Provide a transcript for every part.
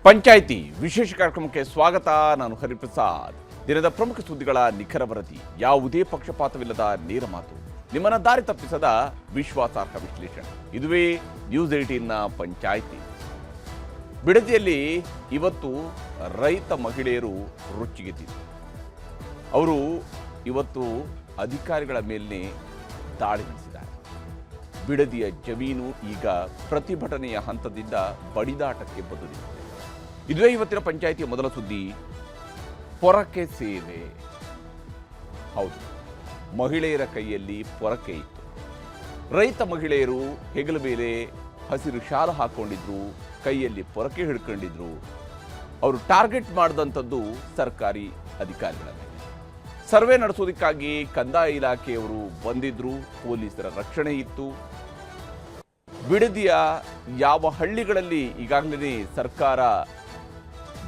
ಪಂಚಾಯಿತಿ ವಿಶೇಷ ಕಾರ್ಯಕ್ರಮಕ್ಕೆ ಸ್ವಾಗತ. ನಾನು ಹರಿಪ್ರಸಾದ್. ದಿನದ ಪ್ರಮುಖ ಸುದ್ದಿಗಳ ನಿಖರ ವರದಿ, ಯಾವುದೇ ಪಕ್ಷಪಾತವಿಲ್ಲದ ನೇರ ಮಾತು, ನಿಮ್ಮನ್ನ ದಾರಿ ತಪ್ಪಿಸದ ವಿಶ್ವಾಸಾರ್ಹ ವಿಶ್ಲೇಷಣೆ. ಇದುವೇ ನ್ಯೂಸ್ 18ನ ಪಂಚಾಯಿತಿ. ಬಿಡದಿಯಲ್ಲಿ ಇವತ್ತು ರೈತ ಮಹಿಳೆಯರು ರುಚಿಗೆದ್ದಿದ್ರು. ಅವರು ಇವತ್ತು ಅಧಿಕಾರಿಗಳ ಮೇಲೆ ದಾಳಿ ನಡೆಸಿದ್ದಾರೆ. ಬಿಡದಿಯ ಜಮೀನು ಈಗ ಪ್ರತಿಭಟನೆಯ ಹಂತದಿಂದ ಬಡಿದಾಟಕ್ಕೆ ಬದಲಿದೆ. ಇದುವೇ ಇವತ್ತಿನ ಪಂಚಾಯಿತಿಯ ಮೊದಲ ಸುದ್ದಿ, ಪೊರಕೆ ಸೇವೆ. ಹೌದು, ಮಹಿಳೆಯರ ಕೈಯಲ್ಲಿ ಪೊರಕೆ ಇತ್ತು. ರೈತ ಮಹಿಳೆಯರು ಹೆಗಲ ಮೇಲೆ ಹಸಿರು ಶಾಲು ಹಾಕೊಂಡಿದ್ರು, ಕೈಯಲ್ಲಿ ಪೊರಕೆ ಹಿಡ್ಕೊಂಡಿದ್ರು. ಅವರು ಟಾರ್ಗೆಟ್ ಮಾಡಿದಂಥದ್ದು ಸರ್ಕಾರಿ ಅಧಿಕಾರಿಗಳ ಮೇಲೆ. ಸರ್ವೆ ನಡೆಸೋದಕ್ಕಾಗಿ ಕಂದಾಯ ಇಲಾಖೆಯವರು ಬಂದಿದ್ರು, ಪೊಲೀಸರ ರಕ್ಷಣೆ ಇತ್ತು. ಬಿಡದಿಯ ಯಾವ ಹಳ್ಳಿಗಳಲ್ಲಿ ಈಗಾಗಲೇ ಸರ್ಕಾರ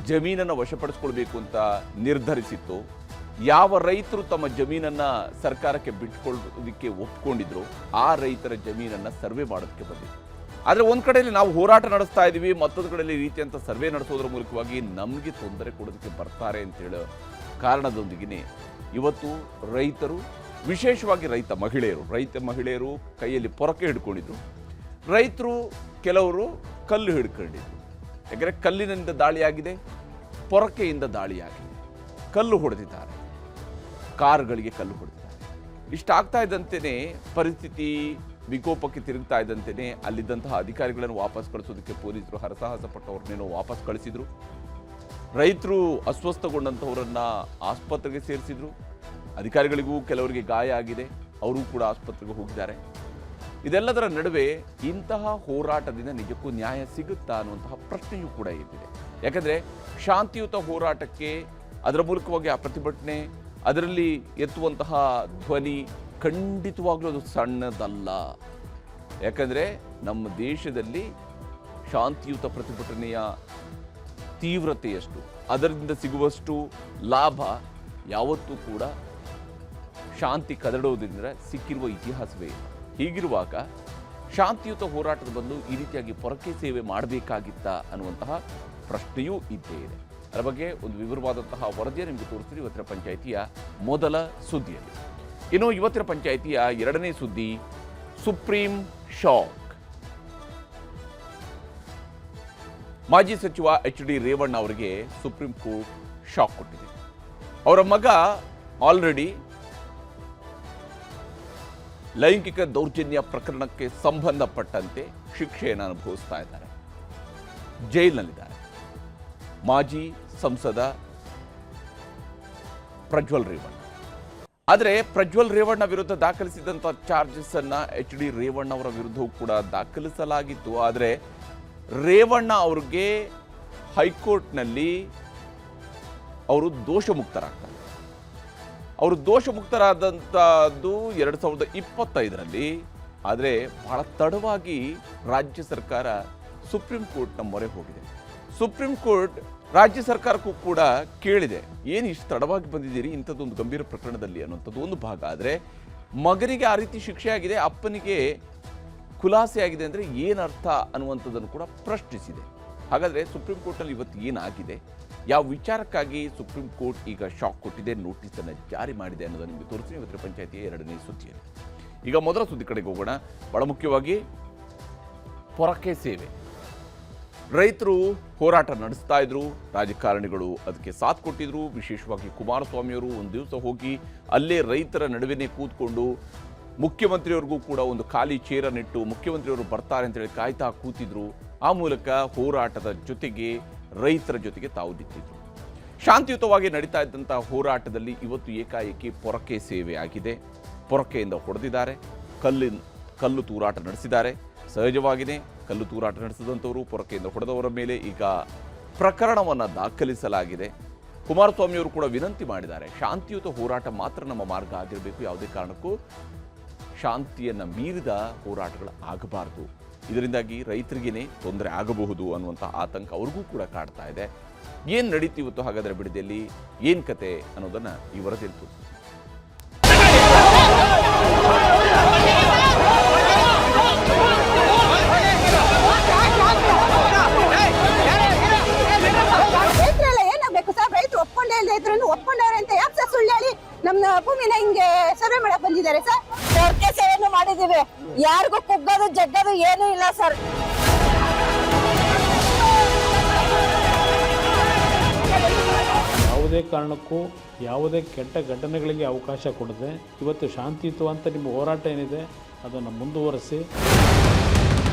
ಜಮೀನನ್ನು ವಶಪಡಿಸ್ಕೊಳ್ಬೇಕು ಅಂತ ನಿರ್ಧರಿಸಿತ್ತು, ಯಾವ ರೈತರು ತಮ್ಮ ಜಮೀನನ್ನು ಸರ್ಕಾರಕ್ಕೆ ಬಿಟ್ಕೊಳ್ಳೋದಕ್ಕೆ ಒಪ್ಕೊಂಡಿದ್ರು, ಆ ರೈತರ ಜಮೀನನ್ನು ಸರ್ವೆ ಮಾಡೋದಕ್ಕೆ ಬಂದಿದ್ರು. ಆದರೆ ಒಂದು ಕಡೆಯಲ್ಲಿ ನಾವು ಹೋರಾಟ ನಡೆಸ್ತಾ ಇದ್ದೀವಿ, ಮತ್ತೊಂದು ಕಡೆಯಲ್ಲಿ ಈ ರೀತಿಯಂಥ ಸರ್ವೆ ನಡೆಸೋದ್ರ ಮೂಲಕವಾಗಿ ನಮಗೆ ತೊಂದರೆ ಕೊಡೋದಕ್ಕೆ ಬರ್ತಾರೆ ಅಂತೇಳೋ ಕಾರಣದೊಂದಿಗೆ ಇವತ್ತು ರೈತರು, ವಿಶೇಷವಾಗಿ ರೈತ ಮಹಿಳೆಯರು ಕೈಯಲ್ಲಿ ಪೊರಕೆ ಹಿಡ್ಕೊಂಡಿದ್ರು. ರೈತರು ಕೆಲವರು ಕಲ್ಲು ಹಿಡ್ಕೊಂಡಿದ್ರು. ಯಾಕಂದರೆ ಕಲ್ಲಿನಿಂದ ದಾಳಿಯಾಗಿದೆ, ಪೊರಕೆಯಿಂದ ದಾಳಿಯಾಗಿದೆ. ಕಲ್ಲು ಹೊಡೆದಿದ್ದಾರೆ, ಕಾರುಗಳಿಗೆ ಕಲ್ಲು ಹೊಡೆದಿದ್ದಾರೆ. ಇಷ್ಟಾಗ್ತಾ ಇದ್ದಂತೆಯೇ ಪರಿಸ್ಥಿತಿ ವಿಕೋಪಕ್ಕೆ ತಿರುಗ್ತಾ ಇದ್ದಂತೆಯೇ ಅಲ್ಲಿದ್ದಂತಹ ಅಧಿಕಾರಿಗಳನ್ನು ವಾಪಸ್ ಕಳಿಸೋದಕ್ಕೆ ಪೊಲೀಸರು ಹರಸಾಹಸ ಪಟ್ಟವ್ರನ್ನೇನೋ ವಾಪಸ್ ಕಳಿಸಿದ್ರು. ರೈತರು ಅಸ್ವಸ್ಥಗೊಂಡಂಥವರನ್ನು ಆಸ್ಪತ್ರೆಗೆ ಸೇರಿಸಿದ್ರು. ಅಧಿಕಾರಿಗಳಿಗೂ ಕೆಲವರಿಗೆ ಗಾಯ ಆಗಿದೆ, ಅವರು ಕೂಡ ಆಸ್ಪತ್ರೆಗೆ ಹೋಗಿದ್ದಾರೆ. ಇದೆಲ್ಲದರ ನಡುವೆ ಇಂತಹ ಹೋರಾಟದಿಂದ ನಿಜಕ್ಕೂ ನ್ಯಾಯ ಸಿಗುತ್ತಾ ಅನ್ನುವಂತಹ ಪ್ರಶ್ನೆಯೂ ಕೂಡ ಇದ್ದಿದೆ. ಯಾಕಂದರೆ ಶಾಂತಿಯುತ ಹೋರಾಟಕ್ಕೆ, ಅದರ ಮೂಲಕವಾಗಿ ಆ ಪ್ರತಿಭಟನೆ, ಅದರಲ್ಲಿ ಎತ್ತುವಂತಹ ಧ್ವನಿ ಖಂಡಿತವಾಗ್ಲೂ ಅದು ಸಣ್ಣದಲ್ಲ. ಯಾಕಂದರೆ ನಮ್ಮ ದೇಶದಲ್ಲಿ ಶಾಂತಿಯುತ ಪ್ರತಿಭಟನೆಯ ತೀವ್ರತೆಯಷ್ಟು, ಅದರಿಂದ ಸಿಗುವಷ್ಟು ಲಾಭ ಯಾವತ್ತೂ ಕೂಡ ಶಾಂತಿ ಕದಡೋದ್ರಿಂದ ಸಿಕ್ಕಿರುವ ಇತಿಹಾಸವೇ ಇಲ್ಲ. ಹೀಗಿರುವಾಗ ಶಾಂತಿಯುತ ಹೋರಾಟದ ಬದಲು ಈ ರೀತಿಯಾಗಿ ಪೊರಕೆ ಸೇವೆ ಮಾಡಬೇಕಾಗಿತ್ತಾ ಅನ್ನುವಂತಹ ಪ್ರಶ್ನೆಯೂ ಇದ್ದೇ ಇದೆ. ಅದರ ಬಗ್ಗೆ ಒಂದು ವಿವರವಾದಂತಹ ವರದಿಯನ್ನು ನಿಮಗೆ ತೋರಿಸ್ತೀವಿ ಇವತ್ತಿನ ಪಂಚಾಯಿತಿಯ ಮೊದಲ ಸುದ್ದಿಯಲ್ಲಿ. ಇನ್ನು ಇವತ್ತಿನ ಪಂಚಾಯಿತಿಯ ಎರಡನೇ ಸುದ್ದಿ, ಸುಪ್ರೀಂ ಶಾಕ್. ಮಾಜಿ ಸಚಿವ HD ರೇವಣ್ಣ ಅವರಿಗೆ ಸುಪ್ರೀಂ ಕೋರ್ಟ್ ಶಾಕ್ ಕೊಟ್ಟಿದೆ. ಅವರ ಮಗ ಆಲ್ರೆಡಿ ಲೈಂಗಿಕ ದೌರ್ಜನ್ಯ ಪ್ರಕರಣಕ್ಕೆ ಸಂಬಂಧಪಟ್ಟಂತೆ ಶಿಕ್ಷೆಯನ್ನು ಅನುಭವಿಸ್ತಾ ಇದ್ದಾರೆ, ಜೈಲಿನಲ್ಲಿದ್ದಾರೆ. ಮಾಜಿ ಸಂಸದ ಪ್ರಜ್ವಲ್ ರೇವಣ್ಣ. ಆದರೆ ಪ್ರಜ್ವಲ್ ರೇವಣ್ಣ ವಿರುದ್ಧ ದಾಖಲಿಸಿದಂಥ ಚಾರ್ಜಸ್ ಅನ್ನು HD ರೇವಣ್ಣ ಅವರ ವಿರುದ್ಧವೂ ಕೂಡ ದಾಖಲಿಸಲಾಗಿತ್ತು. ಆದರೆ ರೇವಣ್ಣ ಅವ್ರಿಗೆ ಹೈಕೋರ್ಟ್ನಲ್ಲಿ ಅವರು ದೋಷಮುಕ್ತರಾಗ್ತಾರೆ. ಅವರು ದೋಷಮುಕ್ತರಾದಂಥದ್ದು 2025ರಲ್ಲಿ. ಆದರೆ ಬಹಳ ತಡವಾಗಿ ರಾಜ್ಯ ಸರ್ಕಾರ ಸುಪ್ರೀಂ ಕೋರ್ಟ್ನ ಮೊರೆ ಹೋಗಿದೆ. ಸುಪ್ರೀಂ ಕೋರ್ಟ್ ರಾಜ್ಯ ಸರ್ಕಾರಕ್ಕೂ ಕೂಡ ಕೇಳಿದೆ, ಏನು ಇಷ್ಟು ತಡವಾಗಿ ಬಂದಿದ್ದೀರಿ ಇಂಥದ್ದೊಂದು ಗಂಭೀರ ಪ್ರಕರಣದಲ್ಲಿ ಅನ್ನುವಂಥದ್ದು ಒಂದು ಭಾಗ. ಆದರೆ ಮಗನಿಗೆ ಆ ರೀತಿ ಶಿಕ್ಷೆ ಆಗಿದೆ, ಅಪ್ಪನಿಗೆ ಖುಲಾಸೆ ಆಗಿದೆ ಅಂದರೆ ಏನರ್ಥ ಅನ್ನುವಂಥದ್ದನ್ನು ಕೂಡ ಪ್ರಶ್ನಿಸಿದೆ. ಹಾಗಾದರೆ ಸುಪ್ರೀಂ ಕೋರ್ಟ್ನಲ್ಲಿ ಇವತ್ತು ಏನಾಗಿದೆ, ಯಾವ ವಿಚಾರಕ್ಕಾಗಿ ಸುಪ್ರೀಂ ಕೋರ್ಟ್ ಈಗ ಶಾಕ್ ಕೊಟ್ಟಿದೆ, ನೋಟಿಸನ್ನು ಜಾರಿ ಮಾಡಿದೆ ಅನ್ನೋದನ್ನು ನಿಮಗೆ ತೋರಿಸ್ತೀನಿ ಇವತ್ತಿನ ಪಂಚಾಯಿತಿಯ ಎರಡನೇ ಸುದ್ದಿಯಲ್ಲಿ. ಈಗ ಮೊದಲ ಸುದ್ದಿ ಕಡೆಗೆ ಹೋಗೋಣ. ಬಹಳ ಮುಖ್ಯವಾಗಿ ಪೊರಕೆ ಸೇವೆ. ರೈತರು ಹೋರಾಟ ನಡೆಸ್ತಾ ಇದ್ರು, ರಾಜಕಾರಣಿಗಳು ಅದಕ್ಕೆ ಸಾಥ್ ಕೊಟ್ಟಿದ್ರು. ವಿಶೇಷವಾಗಿ ಕುಮಾರಸ್ವಾಮಿಯವರು ಒಂದು ದಿವಸ ಹೋಗಿ ಅಲ್ಲೇ ರೈತರ ನಡುವೆನೇ ಕೂತ್ಕೊಂಡು ಮುಖ್ಯಮಂತ್ರಿಯವ್ರಿಗೂ ಕೂಡ ಒಂದು ಖಾಲಿ ಚೇರನ್ನಿಟ್ಟು ಮುಖ್ಯಮಂತ್ರಿಯವರು ಬರ್ತಾರೆ ಅಂತೇಳಿ ಕಾಯ್ತಾ ಕೂತಿದ್ರು. ಆ ಮೂಲಕ ಹೋರಾಟದ ಜೊತೆಗೆ ರೈತರ ಜೊತೆಗೆ ತಾವು ನಿಂತಿದ್ರು. ಶಾಂತಿಯುತವಾಗಿ ನಡೀತಾ ಇದ್ದಂಥ ಹೋರಾಟದಲ್ಲಿ ಇವತ್ತು ಏಕಾಏಕಿ ಪೊರಕೆ ಸೇವೆ ಆಗಿದೆ. ಪೊರಕೆಯಿಂದ ಹೊಡೆದಿದ್ದಾರೆ, ಕಲ್ಲು ತೂರಾಟ ನಡೆಸಿದ್ದಾರೆ. ಸಹಜವಾಗಿಯೇ ಕಲ್ಲು ತೂರಾಟ ನಡೆಸಿದಂಥವರು, ಪೊರಕೆಯಿಂದ ಹೊಡೆದವರ ಮೇಲೆ ಈಗ ಪ್ರಕರಣವನ್ನು ದಾಖಲಿಸಲಾಗಿದೆ. ಕುಮಾರಸ್ವಾಮಿಯವರು ಕೂಡ ವಿನಂತಿ ಮಾಡಿದ್ದಾರೆ, ಶಾಂತಿಯುತ ಹೋರಾಟ ಮಾತ್ರ ನಮ್ಮ ಮಾರ್ಗ ಆಗಿರಬೇಕು, ಯಾವುದೇ ಕಾರಣಕ್ಕೂ ಶಾಂತಿಯನ್ನು ಮೀರಿದ ಹೋರಾಟಗಳು ಆಗಬಾರ್ದು. ಇದರಿಂದಾಗಿ ರೈತರಿಗೇನೆ ತೊಂದರೆ ಆಗಬಹುದು ಅನ್ನುವಂಥ ಆತಂಕ ಅವ್ರಿಗೂ ಕೂಡ ಕಾಡ್ತಾ ಇದೆ. ಏನು ನಡೀತಿ ಇವತ್ತು ಹಾಗಾದರೆ ಬಿಡದಿಯಲ್ಲಿ, ಏನು ಕತೆ ಅನ್ನೋದನ್ನು ಈ ವರದಿಯಲ್ಲಿ ತೋರಿಸ್ತೀವಿ. ನಮ್ಮ ಭೂಮಿನ ಹಿಂಗೆ ಸರ್ವೆ ಮಾಡಕ್ ಬಂದಿದ್ದಾರೆ ಸರ್. ಕೊರಕೆ ಸೇವೆಯನ್ನು ಮಾಡಿದೀವಿ, ಯಾರಿಗೂ ಕುಗ್ಗೋದು ಜಗ್ಗೋದು ಏನೂ ಇಲ್ಲ ಸರ್. ಯಾವುದೇ ಕಾರಣಕ್ಕೂ ಯಾವುದೇ ಕೆಟ್ಟ ಘಟನೆಗಳಿಗೆ ಅವಕಾಶ ಕೊಡದೆ ಇವತ್ತು ಶಾಂತಿಯುತವಂತ ನಿಮ್ಮ ಹೋರಾಟ ಏನಿದೆ ಅದನ್ನು ಮುಂದುವರಿಸಿ.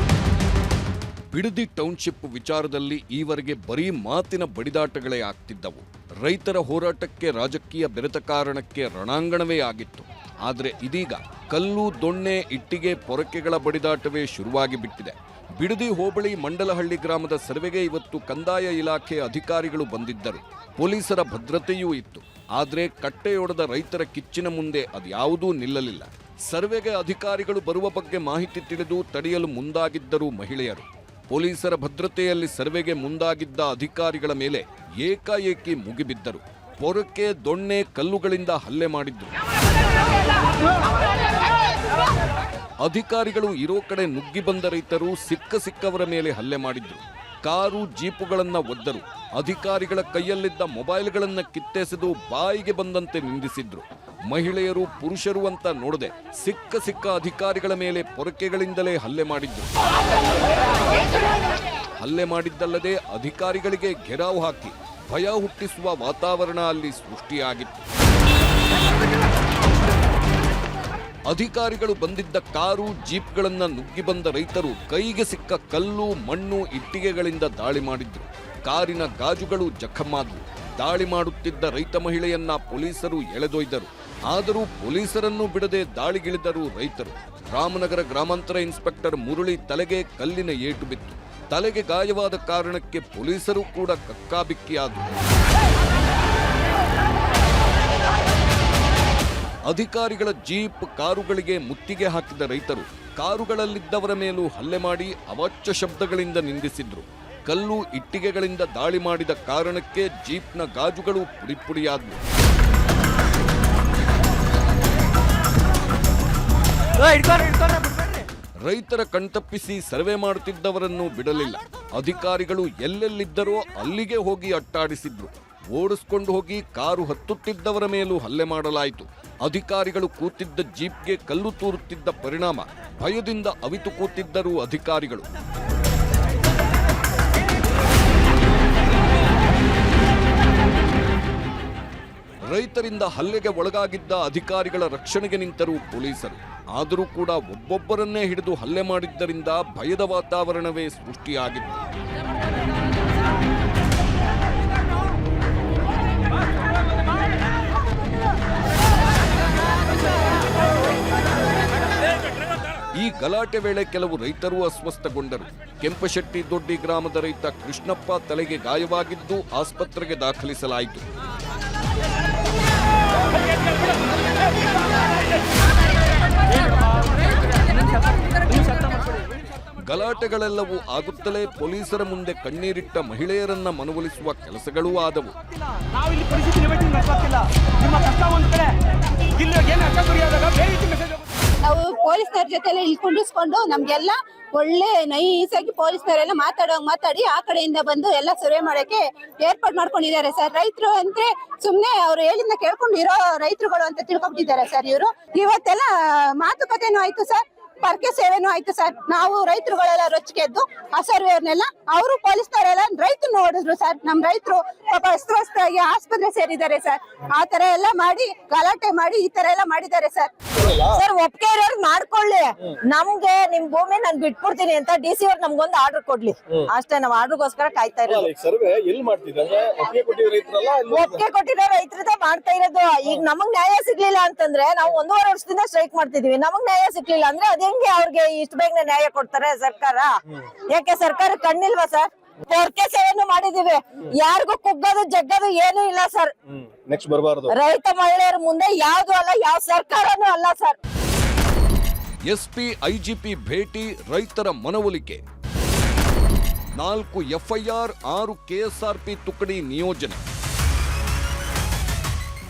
ಬಿಡದಿ ಟೌನ್ಶಿಪ್ ವಿಚಾರದಲ್ಲಿ ಈವರೆಗೆ ಬರೀ ಮಾತಿನ ಬಡಿದಾಟಗಳೇ ಆಗ್ತಿದ್ದವು. ರೈತರ ಹೋರಾಟಕ್ಕೆ ರಾಜಕೀಯ ಬೆರೆತ ಕಾರಣಕ್ಕೆ ರಣಾಂಗಣವೇ ಆಗಿತ್ತು. ಆದರೆ ಇದೀಗ ಕಲ್ಲು, ದೊಣ್ಣೆ, ಇಟ್ಟಿಗೆ, ಪೊರಕೆಗಳ ಬಡಿದಾಟವೇ ಶುರುವಾಗಿ ಬಿಟ್ಟಿದೆ. ಬಿಡದಿ ಹೋಬಳಿ ಮಂಡಲಹಳ್ಳಿ ಗ್ರಾಮದ ಸರ್ವೆಗೆ ಇವತ್ತು ಕಂದಾಯ ಇಲಾಖೆ ಅಧಿಕಾರಿಗಳು ಬಂದಿದ್ದರು. ಪೊಲೀಸರ ಭದ್ರತೆಯೂ ಇತ್ತು. ಆದರೆ ಕಟ್ಟೆಯೊಡೆದ ರೈತರ ಕಿಚ್ಚಿನ ಮುಂದೆ ಅದ್ಯಾವುದೂ ನಿಲ್ಲಲಿಲ್ಲ. ಸರ್ವೆಗೆ ಅಧಿಕಾರಿಗಳು ಬರುವ ಬಗ್ಗೆ ಮಾಹಿತಿ ತಿಳಿದು ತಡೆಯಲು ಮುಂದಾಗಿದ್ದರು ಮಹಿಳೆಯರು. ಪೊಲೀಸರ ಭದ್ರತೆಯಲ್ಲಿ ಸರ್ವೆಗೆ ಮುಂದಾಗಿದ್ದ ಅಧಿಕಾರಿಗಳ ಮೇಲೆ ಏಕಾಏಕಿ ಮುಗಿಬಿದ್ದರು. ಪೊರಕೆ, ದೊಣ್ಣೆ, ಕಲ್ಲುಗಳಿಂದ ಹಲ್ಲೆ ಮಾಡಿದ್ರು. ಅಧಿಕಾರಿಗಳು ಇರೋ ಕಡೆ ನುಗ್ಗಿ ಬಂದ ರೈತರು ಸಿಕ್ಕವರ ಮೇಲೆ ಹಲ್ಲೆ ಮಾಡಿದ್ರು. ಕಾರು, ಜೀಪುಗಳನ್ನ ಒದ್ದರು. ಅಧಿಕಾರಿಗಳ ಕೈಯಲ್ಲಿದ್ದ ಮೊಬೈಲ್ಗಳನ್ನ ಕಿತ್ತೆಸೆದು ಬಾಯಿಗೆ ಬಂದಂತೆ ನಿಂದಿಸಿದ್ರು. ಮಹಿಳೆಯರು, ಪುರುಷರು ಅಂತ ನೋಡದೆ ಸಿಕ್ಕ ಅಧಿಕಾರಿಗಳ ಮೇಲೆ ಪೊರಕೆಗಳಿಂದಲೇ ಹಲ್ಲೆ ಮಾಡಿದ್ರು. ಹಲ್ಲೆ ಮಾಡಿದ್ದಲ್ಲದೆ ಅಧಿಕಾರಿಗಳಿಗೆ ಘೆರಾವ್ ಹಾಕಿ ಭಯ ಹುಟ್ಟಿಸುವ ವಾತಾವರಣ ಅಲ್ಲಿ ಸೃಷ್ಟಿಯಾಗಿತ್ತು. ಅಧಿಕಾರಿಗಳು ಬಂದಿದ್ದ ಕಾರು, ಜೀಪ್ಗಳನ್ನ ನುಗ್ಗಿ ಬಂದ ರೈತರು ಕೈಗೆ ಸಿಕ್ಕ ಕಲ್ಲು, ಮಣ್ಣು, ಇಟ್ಟಿಗೆಗಳಿಂದ ದಾಳಿ ಮಾಡಿದ್ರು. ಕಾರಿನ ಗಾಜುಗಳು ಜಖಮಾದ್ವು. ದಾಳಿ ಮಾಡುತ್ತಿದ್ದ ರೈತ ಮಹಿಳೆಯನ್ನ ಪೊಲೀಸರು ಎಳೆದೊಯ್ದರು. ಆದರೂ ಪೊಲೀಸರನ್ನು ಬಿಡದೆ ದಾಳಿಗಿಳಿದರು ರೈತರು. ರಾಮನಗರ ಗ್ರಾಮಾಂತರ ಇನ್ಸ್ಪೆಕ್ಟರ್ ಮುರಳಿ ತಲೆಗೆ ಕಲ್ಲಿನ ಏಟು ಬಿತ್ತು. ತಲೆಗೆ ಗಾಯವಾದ ಕಾರಣಕ್ಕೆ ಪೊಲೀಸರು ಕೂಡ ಕಕ್ಕಾಬಿಕ್ಕಿಯಾದರು. ಅಧಿಕಾರಿಗಳ ಜೀಪ್, ಕಾರುಗಳಿಗೆ ಮುತ್ತಿಗೆ ಹಾಕಿದ ರೈತರು ಕಾರುಗಳಲ್ಲಿದ್ದವರ ಮೇಲೂ ಹಲ್ಲೆ ಮಾಡಿ ಅವಾಚ್ಯ ಶಬ್ದಗಳಿಂದ ನಿಂದಿಸಿದ್ರು. ಕಲ್ಲು, ಇಟ್ಟಿಗೆಗಳಿಂದ ದಾಳಿ ಮಾಡಿದ ಕಾರಣಕ್ಕೆ ಜೀಪ್ನ ಗಾಜುಗಳು ಪುಡಿಪುಡಿಯಾದವು. ರೈತರ ಕಣ್ತಪ್ಪಿಸಿ ಸರ್ವೆ ಮಾಡುತ್ತಿದ್ದವರನ್ನು ಬಿಡಲಿಲ್ಲ. ಅಧಿಕಾರಿಗಳು ಎಲ್ಲೆಲ್ಲಿದ್ದರೋ ಅಲ್ಲಿಗೆ ಹೋಗಿ ಅಟ್ಟಾಡಿಸಿದ್ರು. ಓಡಿಸ್ಕೊಂಡು ಹೋಗಿ ಕಾರು ಹತ್ತುತ್ತಿದ್ದವರ ಮೇಲೂ ಹಲ್ಲೆ ಮಾಡಲಾಯಿತು. ಅಧಿಕಾರಿಗಳು ಕೂತಿದ್ದ ಜೀಪ್ಗೆ ಕಲ್ಲು ತೂರುತ್ತಿದ್ದ ಪರಿಣಾಮ ಭಯದಿಂದ ಅವಿತು ಕೂತಿದ್ದರು ಅಧಿಕಾರಿಗಳು. ರೈತರಿಂದ ಹಲ್ಲೆಗೆ ಒಳಗಾಗಿದ್ದ ಅಧಿಕಾರಿಗಳ ರಕ್ಷಣೆಗೆ ನಿಂತರು ಪೊಲೀಸರು. ಆದರೂ ಕೂಡ ಒಬ್ಬೊಬ್ಬರನ್ನೇ ಹಿಡಿದು ಹಲ್ಲೆ ಮಾಡಿದ್ದರಿಂದ ಭಯದ ವಾತಾವರಣವೇ ಸೃಷ್ಟಿಯಾಗಿತ್ತು. ಈ ಗಲಾಟೆ ವೇಳೆ ಕೆಲವು ರೈತರು ಅಸ್ವಸ್ಥಗೊಂಡರು. ಕೆಂಪಶೆಟ್ಟಿ ದೊಡ್ಡಿ ಗ್ರಾಮದ ರೈತ ಕೃಷ್ಣಪ್ಪ ತಲೆಗೆ ಗಾಯವಾಗಿದ್ದು ಆಸ್ಪತ್ರೆಗೆ ದಾಖಲಿಸಲಾಯಿತು. ಗಲಾಟೆಗಳೆಲ್ಲವೂ ಆಗುತ್ತಲೇ ಪೊಲೀಸರ ಮುಂದೆ ಕಣ್ಣೀರಿಟ್ಟ ಮಹಿಳೆಯರನ್ನ ಮನವೊಲಿಸುವ ಕೆಲಸಗಳೂ ಆದವು. ನಾವು ಪೊಲೀಸರ ಜೊತೆ ಇಲ್ಲಿ ಕುಂಡಿಸ್ಕೊಂಡು ನಮ್ಗೆಲ್ಲ ಒಳ್ಳೆ ನೈಸಾಗಿ ಪೊಲೀಸರೆಲ್ಲ ಮಾತಾಡಿ ಆ ಕಡೆಯಿಂದ ಬಂದು ಎಲ್ಲ ಸರ್ವೆ ಮಾಡಕ್ಕೆ ಏರ್ಪಾಡು ಮಾಡ್ಕೊಂಡಿದ್ದಾರೆ ಸರ್. ರೈತರು ಅಂದ್ರೆ ಸುಮ್ನೆ ಅವ್ರು ಹೇಳಿಂದ ಕೇಳ್ಕೊಂಡು ಇರೋ ರೈತರುಗಳು ಅಂತ ತಿಳ್ಕೊಂಡ್ಬಿಟ್ಟಿದ್ದಾರೆ ಸರ್. ಇವರು ಇವತ್ತೆಲ್ಲ ಮಾತುಕತೆನೂ ಆಯ್ತು ಸರ್, ಪರ್ಕೆ ಸೇವೆನೂ ಆಯ್ತು ಸರ್. ನಾವು ರೈತರುಗಳೆಲ್ಲ ರೊಚ್ಚಿಗೆದ್ದು ಆ ಸರ್ವೆಯವ್ರನ್ನೆಲ್ಲ ಅವರು ಪೊಲೀಸ್ನವರೆಲ್ಲ ರೈತರು ನೋಡಿದ್ರು ಸರ್. ನಮ್ ರೈತರು ಪಾಪ ಅಸ್ವಸ್ಥರಾಗಿ ಆಸ್ಪತ್ರೆ ಸೇರಿದ್ದಾರೆ ಸರ್. ಆ ತರ ಎಲ್ಲ ಮಾಡಿ ಗಲಾಟೆ ಮಾಡಿ ಈ ತರ ಎಲ್ಲ ಮಾಡಿದ್ದಾರೆ ಸರ್. ಸರ್ ಒಪ್ಪಿಗೆ ಇರೋರು ಮಾಡ್ಕೊಳ್ಳಿ, ನಮ್ಗೆ ನಿಮ್ ಭೂಮಿ ನಾನು ಬಿಟ್ಬಿಡ್ತೀನಿ ಅಂತ DC ಅವ್ರು ನಮ್ಗೊಂದು ಆರ್ಡರ್ ಕೊಡ್ಲಿ ಅಷ್ಟೇ. ನಾವು ಆರ್ಡರ್ಗೋಸ್ಕರ ಕಾಯ್ತಾ ಇರೋದು. ಒಪ್ಪಿಗೆ ಕೊಟ್ಟಿರೋ ರೈತರದೇ ಮಾಡ್ತಾ ಇರೋದು. ಈಗ ನಮಗ್ ನ್ಯಾಯ ಸಿಗ್ಲಿಲ್ಲ ಅಂತಂದ್ರೆ ನಾವು 1.5 ವರ್ಷದಿಂದ ಸ್ಟ್ರೈಕ್ ಮಾಡ್ತಿದೀವಿ. ನಮಗ್ ನ್ಯಾಯ ಸಿಗ್ಲಿಲ್ಲ ಅಂದ್ರೆ ಅದೇಂಗೆ ಅವ್ರಿಗೆ ಇಷ್ಟು ಬೇಗನೆ ನ್ಯಾಯ ಕೊಡ್ತಾರೆ ಸರ್ಕಾರ? ಯಾಕೆ ಸರ್ಕಾರ ಕಣ್ಣಿಲ್ವಾ ಸರ್? ಪೊರಕೆ ಸೇವೆಯನ್ನು ಮಾಡಿದೀವಿ, ಯಾರಿಗೂ ಕುಗ್ಗೋದು ಜಗ್ಗೋದು ಏನೂ ಇಲ್ಲ ಸರ್. ನೆಕ್ಸ್ಟ್ ಬರಬಾರದು. ರೈತ ಮಹಿಳೆಯರ ಮುಂದೆ ಯಾವ್ದು ಅಲ್ಲ, ಯಾವ ಸರ್ಕಾರನೂ ಅಲ್ಲ ಸರ್. SP, IGP ಭೇಟಿ, ರೈತರ ಮನವೊಲಿಕೆ. 4 FIR, 6 KSRP ತುಕಡಿ ನಿಯೋಜನೆ.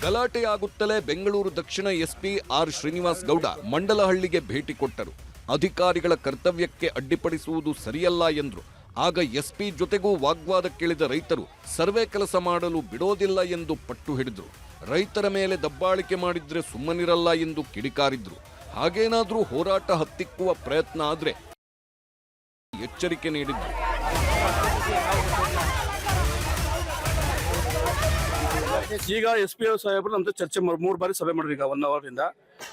ಗಲಾಟೆಯಾಗುತ್ತಲೇ ಬೆಂಗಳೂರು ದಕ್ಷಿಣ SP R ಶ್ರೀನಿವಾಸ್ ಗೌಡ ಮಂಡಲಹಳ್ಳಿಗೆ ಭೇಟಿ ಕೊಟ್ಟರು. ಅಧಿಕಾರಿಗಳ ಕರ್ತವ್ಯಕ್ಕೆ ಅಡ್ಡಿಪಡಿಸುವುದು ಸರಿಯಲ್ಲ ಎಂದರು. ಆಗ ಎಸ್ಪಿ ಜೊತೆಗೂ ವಾಗ್ವಾದಕ್ಕಿಳಿದ ರೈತರು ಸರ್ವೆ ಕೆಲಸ ಮಾಡಲು ಬಿಡೋದಿಲ್ಲ ಎಂದು ಪಟ್ಟು ಹಿಡಿದ್ರು. ರೈತರ ಮೇಲೆ ದಬ್ಬಾಳಿಕೆ ಮಾಡಿದ್ರೆ ಸುಮ್ಮನಿರಲ್ಲ ಎಂದು ಕಿಡಿಕಾರಿದ್ರು. ಹಾಗೇನಾದ್ರೂ ಹೋರಾಟ ಹತ್ತಿಕ್ಕುವ ಪ್ರಯತ್ನ ಆದ್ರೆ ಎಚ್ಚರಿಕೆ ನೀಡಿದ್ರು. ಈಗ SP ಸಾಹೇಬರು ನಮ್ದು ಚರ್ಚೆ 3 ಬಾರಿ ಸಭೆ ಮಾಡಿದ್ರು. ಈಗ 1 ಅವರಿಂದ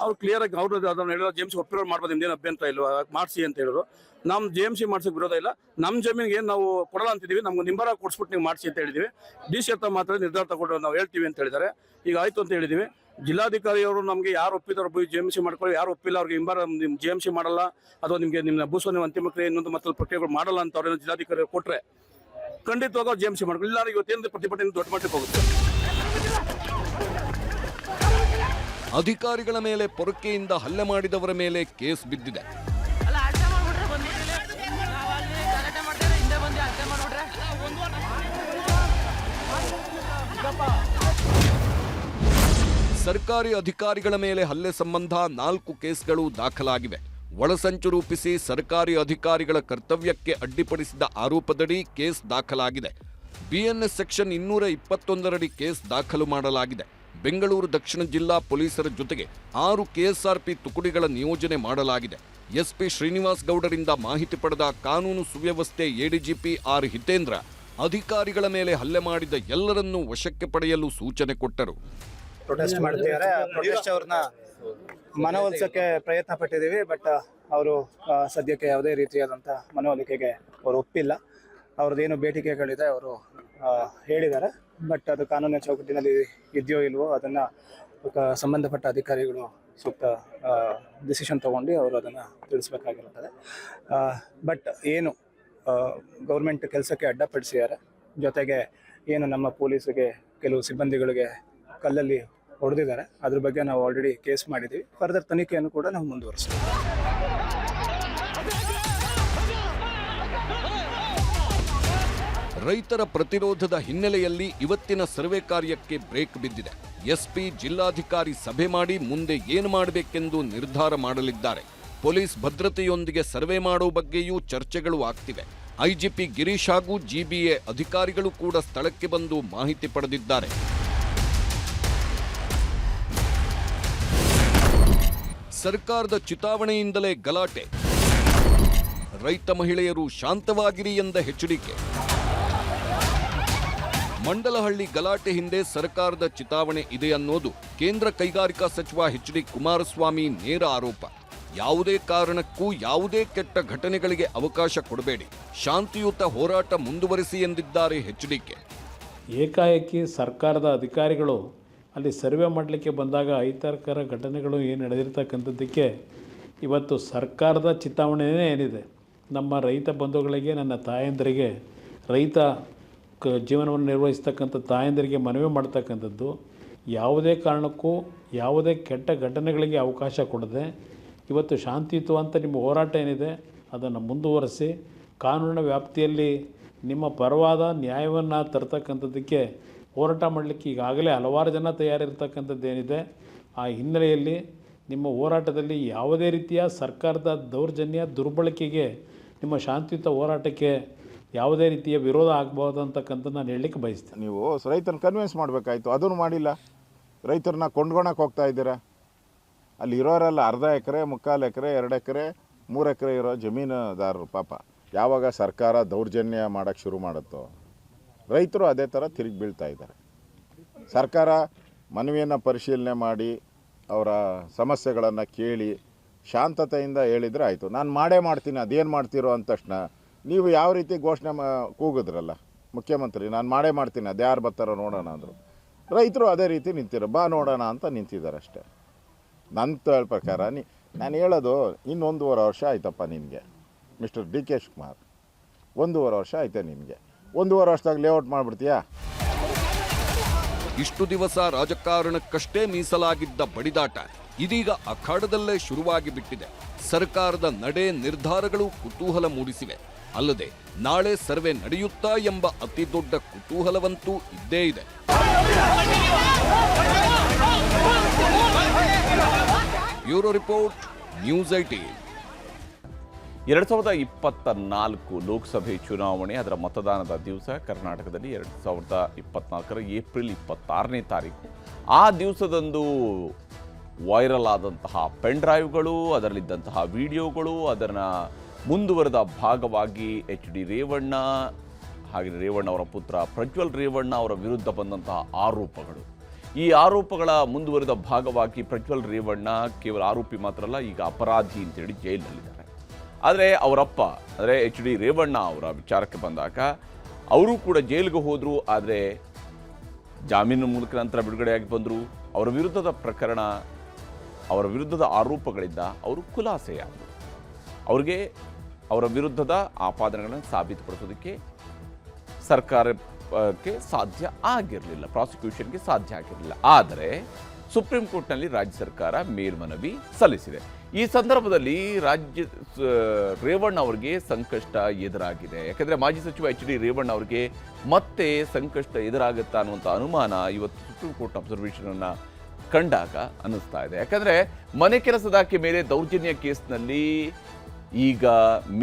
ಅವ್ರು ಕ್ಲಿಯರ್ ಆಗಿ ಅವ್ರು ಅದನ್ನ ಹೇಳಿದ್ರು, JMC ಒಪ್ಪಿರೋರು ಮಾಡ್ಬೋದು, ನಿಮ್ದೇನು ಅಭ್ಯಂತರ ಇಲ್ವಾ ಮಾಡಿಸಿ ಅಂತ ಹೇಳಿದ್ರು. ನಮ್ಮ JMC ಮಾಡ್ಸೋಕೆ ವಿರೋಧ ಇಲ್ಲ, ನಮ್ಮ ಜಮೀನಿಗೆ ನಾವು ಕೊಡಲ್ಲ ಅಂತಿದ್ದೀವಿ, ನಮ್ಗೆ ನಿಂಬರ ಕೊಡ್ಸ್ಬಿಟ್ಟು ನೀವು ಮಾಡಿಸಿ ಅಂತ ಹೇಳಿದ್ವಿ. DC ಹತ್ರ ಮಾತ್ರ ನಿರ್ಧಾರ ತಗೊಂಡು ನಾವು ಹೇಳ್ತೀವಿ ಅಂತ ಹೇಳಿದ್ದಾರೆ. ಈಗ ಆಯ್ತು ಅಂತ ಹೇಳಿದ್ದೀವಿ. ಜಿಲ್ಲಾಧಿಕಾರಿಯವರು ನಮಗೆ ಯಾರು ಒಪ್ಪಿದಾರೋ JMC ಮಾಡ್ಕೊಳ್ಳಿ, ಯಾರು ಒಪ್ಪಿಲ್ಲ ಅವ್ರಿಗೆ ಹಿಂಬಾರ ನಿಮ್ಮ JMC ಮಾಡಲ್ಲ ಅಥವಾ ನಿಮಗೆ ನಿಮ್ಮ ಭೂಸ್ವಾಮ್ಯ ಅಂತಿಮ ಕ್ರಿಯೆ ಇನ್ನೊಂದು ಮತ್ತೊಂದು ಪ್ರಕ್ರಿಯೆಗಳು ಮಾಡಲ್ಲ ಅಂತ ಅವ್ರೇನು ಜಿಲ್ಲಾಧಿಕಾರಿ ಕೊಟ್ಟರೆ ಖಂಡಿತವಾಗ ಅವ್ರು JMC ಮಾಡ್ಕೊಳ್ಳಿ. ಇಲ್ಲ ಇವತ್ತೇನು ಪ್ರತಿಭಟನೆ ದೊಡ್ಡ ಮಟ್ಟಕ್ಕೆ ಹೋಗುತ್ತೆ. ಅಧಿಕಾರಿಗಳ ಮೇಲೆ ಪೊರಕೆಯಿಂದ ಹಲ್ಲೆ ಮಾಡಿದವರ ಮೇಲೆ ಕೇಸ್ ಬಿದ್ದಿದೆ. ಸರ್ಕಾರಿ ಅಧಿಕಾರಿಗಳ ಮೇಲೆ ಹಲ್ಲೆ ಸಂಬಂಧ 4 ಕೇಸ್ಗಳು ದಾಖಲಾಗಿವೆ. ಒಳಸಂಚು ರೂಪಿಸಿ ಸರ್ಕಾರಿ ಅಧಿಕಾರಿಗಳ ಕರ್ತವ್ಯಕ್ಕೆ ಅಡ್ಡಿಪಡಿಸಿದ ಆರೋಪದಡಿ ಕೇಸ್ ದಾಖಲಾಗಿದೆ. BNS ಸೆಕ್ಷನ್ 221 ಕೇಸ್ ದಾಖಲು ಮಾಡಲಾಗಿದೆ. ಬೆಂಗಳೂರು ದಕ್ಷಿಣ ಜಿಲ್ಲಾ ಪೊಲೀಸರ ಜೊತೆಗೆ 6 KSRP ತುಕಡಿಗಳ ನಿಯೋಜನೆ ಮಾಡಲಾಗಿದೆ. SP ಶ್ರೀನಿವಾಸ್ ಗೌಡರಿಂದ ಮಾಹಿತಿ ಪಡೆದ ಕಾನೂನು ಸುವ್ಯವಸ್ಥೆ ADGP R ಹಿತೇಂದ್ರ ಅಧಿಕಾರಿಗಳ ಮೇಲೆ ಹಲ್ಲೆ ಮಾಡಿದ ಎಲ್ಲರನ್ನೂ ವಶಕ್ಕೆ ಪಡೆಯಲು ಸೂಚನೆ ಕೊಟ್ಟರು. ಪ್ರೊಟೆಸ್ಟ್ ಮಾಡ್ತಿದ್ದಾರೆ. ಪ್ರೊಟೆಸ್ಟ್ ಅವ್ರನ್ನ ಮನವೊಲಿಸೋಕ್ಕೆ ಪ್ರಯತ್ನ ಪಟ್ಟಿದ್ದೀವಿ. ಬಟ್ ಅವರು ಸದ್ಯಕ್ಕೆ ಯಾವುದೇ ರೀತಿಯಾದಂಥ ಮನವೊಲಿಕೆಗೆ ಅವರು ಒಪ್ಪಿಲ್ಲ. ಅವ್ರದ್ದೇನು ಬೇಡಿಕೆಗಳಿದೆ ಅವರು ಹೇಳಿದ್ದಾರೆ. ಬಟ್ ಅದು ಕಾನೂನಿನ ಚೌಕಟ್ಟಿನಲ್ಲಿ ಇದೆಯೋ ಇಲ್ವೋ ಅದನ್ನು ಸಂಬಂಧಪಟ್ಟ ಅಧಿಕಾರಿಗಳು ಸೂಕ್ತ ಡಿಸಿಷನ್ ತೊಗೊಂಡು ಅವರು ಅದನ್ನು ತಿಳಿಸ್ಬೇಕಾಗಿರುತ್ತದೆ. ಬಟ್ ಏನು ಗೌರ್ಮೆಂಟ್ ಕೆಲಸಕ್ಕೆ ಅಡ್ಡಪಡಿಸಿದ್ದಾರೆ, ಜೊತೆಗೆ ಏನು ನಮ್ಮ ಪೊಲೀಸರಿಗೆ ಕೆಲವು ಸಿಬ್ಬಂದಿಗಳಿಗೆ ಕಲ್ಲಲ್ಲಿ ಹೊಡೆದಿದ್ದಾರೆ, ಅದ್ರ ಬಗ್ಗೆ ನಾವು ಆಲ್ರೆಡಿ ಕೇಸ್ ಮಾಡಿದ್ದೀವಿ. ಫರ್ದರ್ ತನಿಖೆಯನ್ನು ಕೂಡ ನಾವು ಮುಂದುವರಿಸ್ತೀವಿ. ರೈತರ ಪ್ರತಿರೋಧದ ಹಿನ್ನೆಲೆಯಲ್ಲಿ ಇವತ್ತಿನ ಸರ್ವೆ ಕಾರ್ಯಕ್ಕೆ ಬ್ರೇಕ್ ಬಿದ್ದಿದೆ. SP ಜಿಲ್ಲಾಧಿಕಾರಿ ಸಭೆ ಮಾಡಿ ಮುಂದೆ ಏನು ಮಾಡಬೇಕೆಂದು ನಿರ್ಧಾರ ಮಾಡಲಿದ್ದಾರೆ. ಪೊಲೀಸ್ ಭದ್ರತೆಯೊಂದಿಗೆ ಸರ್ವೆ ಮಾಡೋ ಬಗ್ಗೆಯೂ ಚರ್ಚೆಗಳು ಆಗ್ತಿವೆ. IGP ಗಿರೀಶ್ ಹಾಗೂ GBA ಅಧಿಕಾರಿಗಳು ಕೂಡ ಸ್ಥಳಕ್ಕೆ ಬಂದು ಮಾಹಿತಿ ಪಡೆದಿದ್ದಾರೆ. ಸರ್ಕಾರದ ಚಿತಾವಣೆಯಿಂದಲೇ ಗಲಾಟೆ. ರೈತ ಮಹಿಳೆಯರು ಶಾಂತವಾಗಿರಿ ಎಂದ HDK. ಮಂಡಲಹಳ್ಳಿ ಗಲಾಟೆ ಹಿಂದೆ ಸರ್ಕಾರದ ಚಿತಾವಣೆ ಇದೆ ಅನ್ನೋದು ಕೇಂದ್ರ ಕೈಗಾರಿಕಾ ಸಚಿವ HD ಕುಮಾರಸ್ವಾಮಿ ನೇರ ಆರೋಪ. ಯಾವುದೇ ಕಾರಣಕ್ಕೂ ಯಾವುದೇ ಕೆಟ್ಟ ಘಟನೆಗಳಿಗೆ ಅವಕಾಶ ಕೊಡಬೇಡಿ, ಶಾಂತಿಯುತ ಹೋರಾಟ ಮುಂದುವರಿಸಿ ಎಂದಿದ್ದಾರೆ HDK. ಏಕಾಏಕಿ ಸರ್ಕಾರದ ಅಧಿಕಾರಿಗಳು ಅಲ್ಲಿ ಸರ್ವೆ ಮಾಡಲಿಕ್ಕೆ ಬಂದಾಗ ಅಹಿತಕರ ಘಟನೆಗಳು ಏನು ನಡೆದಿರ್ತಕ್ಕಂಥದ್ದಕ್ಕೆ ಇವತ್ತು ಸರ್ಕಾರದ ಚಿತಾವಣೆಯೇ ಏನಿದೆ. ನಮ್ಮ ರೈತ ಬಂಧುಗಳಿಗೆ, ನನ್ನ ತಾಯಂದರಿಗೆ, ರೈತ ಜೀವನವನ್ನು ನಿರ್ವಹಿಸ್ತಕ್ಕಂಥ ತಾಯಂದರಿಗೆ ಮನವಿ ಮಾಡ್ತಕ್ಕಂಥದ್ದು, ಯಾವುದೇ ಕಾರಣಕ್ಕೂ ಯಾವುದೇ ಕೆಟ್ಟ ಘಟನೆಗಳಿಗೆ ಅವಕಾಶ ಕೊಡದೆ ಇವತ್ತು ಶಾಂತಿಯುತವಂತ ನಿಮ್ಮ ಹೋರಾಟ ಏನಿದೆ ಅದನ್ನು ಮುಂದುವರಿಸಿ ಕಾನೂನಿನ ವ್ಯಾಪ್ತಿಯಲ್ಲಿ ನಿಮ್ಮ ಪರವಾದ ನ್ಯಾಯವನ್ನು ತರ್ತಕ್ಕಂಥದ್ದಕ್ಕೆ ಹೋರಾಟ ಮಾಡಲಿಕ್ಕೆ ಈಗಾಗಲೇ ಹಲವಾರು ಜನ ತಯಾರಿರ್ತಕ್ಕಂಥದ್ದೇನಿದೆ. ಆ ಹಿನ್ನೆಲೆಯಲ್ಲಿ ನಿಮ್ಮ ಹೋರಾಟದಲ್ಲಿ ಯಾವುದೇ ರೀತಿಯ ಸರ್ಕಾರದ ದೌರ್ಜನ್ಯ ದುರ್ಬಳಕೆಗೆ ನಿಮ್ಮ ಶಾಂತಿಯುತ ಹೋರಾಟಕ್ಕೆ ಯಾವುದೇ ರೀತಿಯ ವಿರೋಧ ಆಗ್ಬೋದು ಅಂತಕ್ಕಂಥದ್ದು ನಾನು ಹೇಳಲಿಕ್ಕೆ ಬಯಸ್ತೇನೆ. ನೀವು ರೈತರನ್ನ ಕನ್ವಿನ್ಸ್ ಮಾಡಬೇಕಾಯ್ತು, ಅದನ್ನು ಮಾಡಿಲ್ಲ. ರೈತರನ್ನ ಕೊಂಡ್ಕೊಳಕ್ಕೆ ಹೋಗ್ತಾ ಇದ್ದೀರಾ. ಅಲ್ಲಿ ಇರೋರೆಲ್ಲ ಅರ್ಧ ಎಕರೆ, 3/4 ಎಕರೆ, 2 ಎಕರೆ, 3 ಎಕರೆ ಇರೋ ಜಮೀನುದಾರರು ಪಾಪ ಯಾವಾಗ ಸರ್ಕಾರ ದೌರ್ಜನ್ಯ ಮಾಡೋಕ್ಕೆ ಶುರು ಮಾಡುತ್ತೋ ರೈತರು ಅದೇ ಥರ ತಿರುಗಿ ಬೀಳ್ತಾ ಇದ್ದಾರೆ. ಸರ್ಕಾರ ಮನವಿಯನ್ನು ಪರಿಶೀಲನೆ ಮಾಡಿ ಅವರ ಸಮಸ್ಯೆಗಳನ್ನು ಕೇಳಿ ಶಾಂತತೆಯಿಂದ ಹೇಳಿದರೆ ಆಯಿತು. ನಾನು ಮಾಡೇ ಮಾಡ್ತೀನಿ, ಅದೇನು ಮಾಡ್ತೀರೋ ಅಂದ ತಕ್ಷಣ ನೀವು ಯಾವ ರೀತಿ ಘೋಷಣೆ ಕೂಗಿದ್ರಲ್ಲ ಮುಖ್ಯಮಂತ್ರಿ, ನಾನು ಮಾಡೇ ಮಾಡ್ತೀನಿ, ಅದು ಯಾರು ಬರ್ತಾರೋ ನೋಡೋಣ ಅಂದರು. ರೈತರು ಅದೇ ರೀತಿ ನಿಂತಿರೋ ಬಾ ನೋಡೋಣ ಅಂತ ನಿಂತಿದ್ದಾರೆ ಅಷ್ಟೇ. ನನ್ನ ಪ್ರಕಾರ ನಾನು ಹೇಳೋದು ಇನ್ನು 1.5 ವರ್ಷ ಆಯ್ತಪ್ಪ ನಿನಗೆ ಮಿಸ್ಟರ್ DK ಶಿವಕುಮಾರ್, 1.5 ವರ್ಷ ಆಯ್ತೆ ನಿನಗೆ. 1.5 ವರ್ಷದಾಗ ಲೇಔಟ್ ಮಾಡಿಬಿಡ್ತೀಯಾ? ಇಷ್ಟು ದಿವಸ ರಾಜಕಾರಣಕ್ಕಷ್ಟೇ ಮೀಸಲಾಗಿದ್ದ ಬಡಿದಾಟ ಇದೀಗ ಅಖಾಡದಲ್ಲೇ ಶುರುವಾಗಿ ಬಿಟ್ಟಿದೆ. ಸರ್ಕಾರದ ನಡೆ ನಿರ್ಧಾರಗಳು ಕುತೂಹಲ ಮೂಡಿಸಿವೆ. ಅಲ್ಲದೆ ನಾಳೆ ಸರ್ವೆ ನಡೆಯುತ್ತಾ ಎಂಬ ಅತಿ ದೊಡ್ಡ ಕುತೂಹಲವಂತೂ ಇದ್ದೇ ಇದೆ. Bureau report, news 18. 2024 ಲೋಕಸಭೆ ಚುನಾವಣೆ ಅದರ ಮತದಾನದ ದಿವಸ ಕರ್ನಾಟಕದಲ್ಲಿ 2024 ಏಪ್ರಿಲ್ 26ನೇ ತಾರೀಕು ಆ ದಿವಸದಂದು ವೈರಲ್ ಆದಂತಹ ಪೆನ್ ಡ್ರೈವ್ಗಳು, ಅದರಲ್ಲಿದ್ದಂತಹ ವಿಡಿಯೋಗಳು, ಅದನ್ನು ಮುಂದುವರೆದ ಭಾಗವಾಗಿ HD ರೇವಣ್ಣ ಹಾಗೆ ರೇವಣ್ಣ ಅವರ ಪುತ್ರ ಪ್ರಜ್ವಲ್ ರೇವಣ್ಣ ಅವರ ವಿರುದ್ಧ ಬಂದಂತಹ ಆರೋಪಗಳು. ಈ ಆರೋಪಗಳ ಮುಂದುವರೆದ ಭಾಗವಾಗಿ ಪ್ರಜ್ವಲ್ ರೇವಣ್ಣ ಕೇವಲ ಆರೋಪಿ ಮಾತ್ರ ಅಲ್ಲ, ಈಗ ಅಪರಾಧಿ ಅಂತೇಳಿ ಜೈಲಿನಲ್ಲಿದ್ದಾರೆ. ಆದರೆ ಅವರಪ್ಪ ಅಂದರೆ HD ರೇವಣ್ಣ ಅವರ ವಿಚಾರಕ್ಕೆ ಬಂದಾಗ ಅವರು ಕೂಡ ಜೈಲಿಗೆ ಹೋದರು. ಆದರೆ ಜಾಮೀನು ಮೂಲಕ ನಂತರ ಬಿಡುಗಡೆಯಾಗಿ ಬಂದರು. ಅವರ ವಿರುದ್ಧದ ಪ್ರಕರಣ, ಅವರ ವಿರುದ್ಧದ ಆರೋಪಗಳಿಂದ ಅವರು ಖುಲಾಸೆಯಾದರು. ಅವರಿಗೆ ಅವರ ವಿರುದ್ಧದ ಆಪಾದನೆಗಳನ್ನು ಸಾಬೀತುಪಡಿಸೋದಕ್ಕೆ ಸರ್ಕಾರಕ್ಕೆ ಸಾಧ್ಯ ಆಗಿರಲಿಲ್ಲ, ಪ್ರಾಸಿಕ್ಯೂಷನ್ಗೆ ಸಾಧ್ಯ ಆಗಿರಲಿಲ್ಲ. ಆದರೆ ಸುಪ್ರೀಂ ಕೋರ್ಟ್ನಲ್ಲಿ ರಾಜ್ಯ ಸರ್ಕಾರ ಮೇಲ್ಮನವಿ ಸಲ್ಲಿಸಿದೆ. ಈ ಸಂದರ್ಭದಲ್ಲಿ ರೇವಣ್ಣ ಅವರಿಗೆ ಸಂಕಷ್ಟ ಎದುರಾಗಿದೆ. ಯಾಕಂದರೆ ಮಾಜಿ ಸಚಿವ HD ರೇವಣ್ಣ ಅವರಿಗೆ ಮತ್ತೆ ಸಂಕಷ್ಟ ಎದುರಾಗುತ್ತಾ ಅನ್ನುವಂಥ ಅನುಮಾನ ಇವತ್ತು ಸುಪ್ರೀಂ ಕೋರ್ಟ್ ಅಬ್ಸರ್ವೇಷನನ್ನು ಕಂಡಾಗ ಅನ್ನಿಸ್ತಾ ಇದೆ. ಯಾಕಂದರೆ ಮನೆ ಕೆಲಸದಾಕೆ ಮೇಲೆ ದೌರ್ಜನ್ಯ ಕೇಸ್ನಲ್ಲಿ ಈಗ